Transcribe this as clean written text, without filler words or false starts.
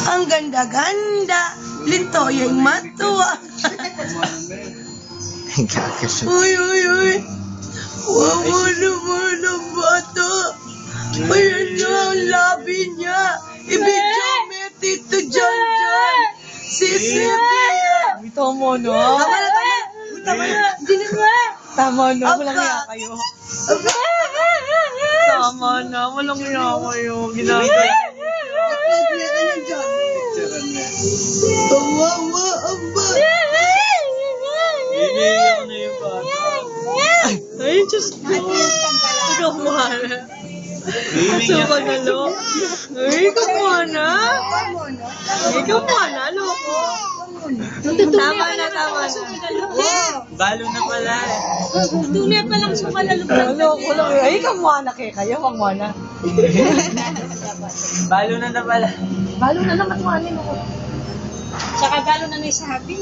Ang ganda-ganda. Lito yung matuwa. Uy, uy, uy. Wawa naman ang bata. Ayan na ang labi niya. Ibigyo may tito John John. Si Cynthia. Tama na. Tama na. Hindi na nga. Tama na. Walang hiya kayo. Tama na. Walang hiya kayo. Ginagawa. Kawawa ang bata. Iniiyak na yung bata. Ay, Diyos ko. Ikaw muna. Asuka na, lo. Ay, ikaw muna. Ikaw muna, loko. Tama na, tama na. Balo na pala eh. Tunay pa lang sumalalog na. Loko lang. Ay, ikaw muna kayo. Kayo muna. Balo na pala. Balo na naman mo, ano. Tsaka galo na na yung sabi.